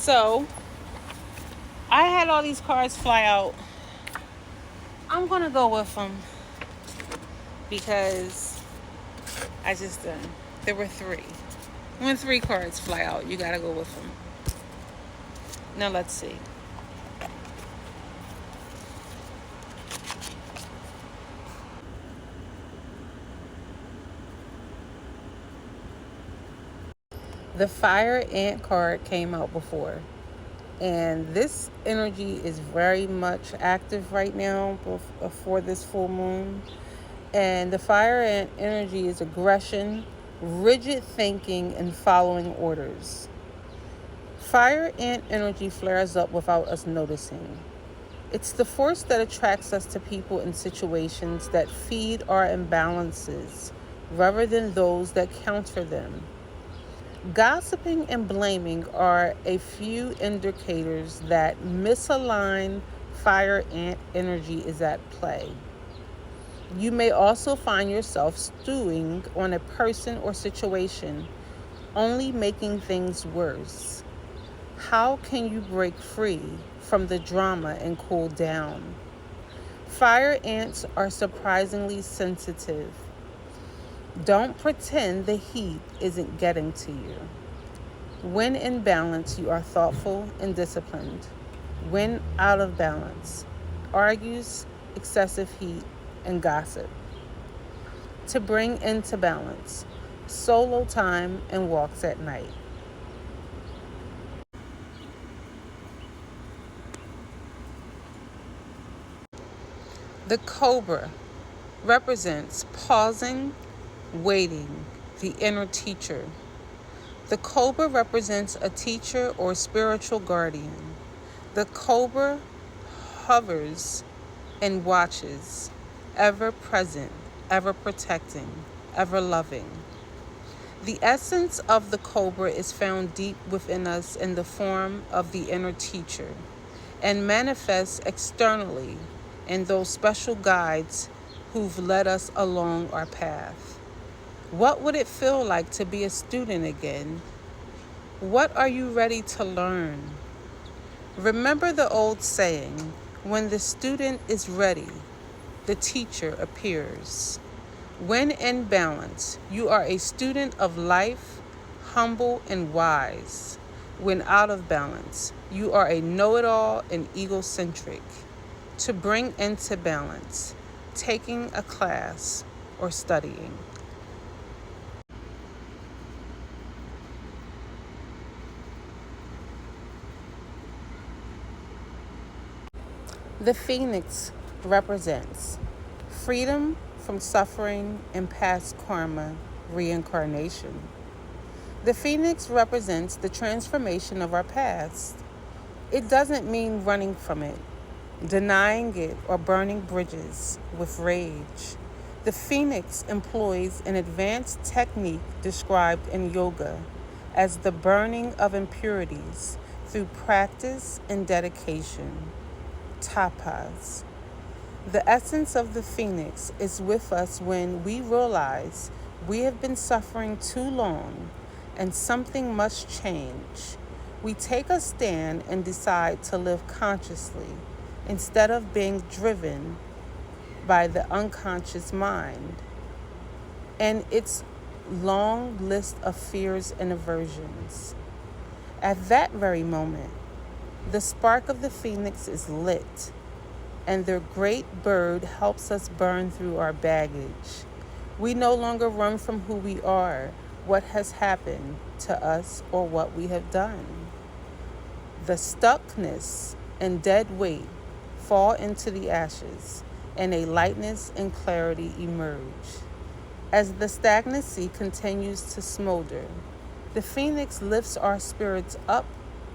So I had all these cards fly out. I'm gonna go with them because I just done. There were three. When three cards fly out, you gotta go with them. Now let's see. The fire ant card came out before, and this energy is very much active right now before this full moon. And the fire ant energy is aggression, rigid thinking, and following orders. Fire ant energy flares up without us noticing. It's the force that attracts us to people and situations that feed our imbalances rather than those that counter them. Gossiping and blaming are a few indicators that misaligned fire ant energy is at play. You may also find yourself stewing on a person or situation, only making things worse. How can you break free from the drama and cool down? Fire ants are surprisingly sensitive. Don't pretend the heat isn't getting to you. When in balance, you are thoughtful and disciplined. When out of balance, argues, excessive heat, and gossip. To bring into balance, solo time and walks at night. The cobra represents pausing, waiting, the inner teacher. The cobra represents a teacher or spiritual guardian. The cobra hovers and watches, ever present, ever protecting, ever loving. The essence of the cobra is found deep within us in the form of the inner teacher and manifests externally in those special guides who've led us along our path. What would it feel like to be a student again? What are you ready to learn? Remember the old saying, when the student is ready, the teacher appears. When in balance, you are a student of life, humble and wise. When out of balance, you are a know-it-all and egocentric. To bring into balance, taking a class or studying. The phoenix represents freedom from suffering and past karma, reincarnation. The phoenix represents the transformation of our past. It doesn't mean running from it, denying it, or burning bridges with rage. The phoenix employs an advanced technique described in yoga as the burning of impurities through practice and dedication. Tapas. The essence of the phoenix is with us when we realize we have been suffering too long and something must change. We take a stand and decide to live consciously instead of being driven by the unconscious mind and its long list of fears and aversions. At that very moment, the spark of the phoenix is lit, and the great bird helps us burn through our baggage. We no longer run from who we are, what has happened to us, or what we have done. The stuckness and dead weight fall into the ashes, and a lightness and clarity emerge. As the stagnancy continues to smolder, the phoenix lifts our spirits up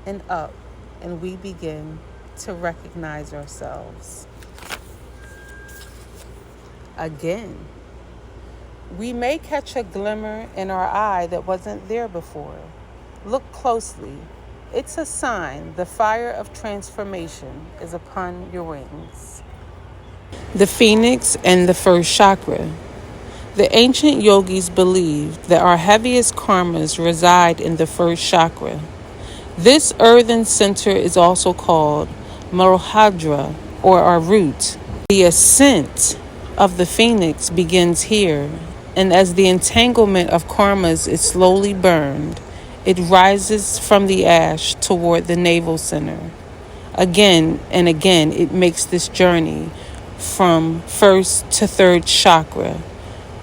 and up, and we begin to recognize ourselves. Again, we may catch a glimmer in our eye that wasn't there before. Look closely. It's a sign the fire of transformation is upon your wings. The phoenix and the first chakra. The ancient yogis believed that our heaviest karmas reside in the first chakra. This earthen center is also called Marohadra, or our root. The ascent of the phoenix begins here, and as the entanglement of karmas is slowly burned, it rises from the ash toward the navel center. Again and again, it makes this journey from first to third chakra,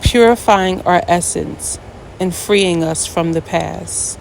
purifying our essence and freeing us from the past.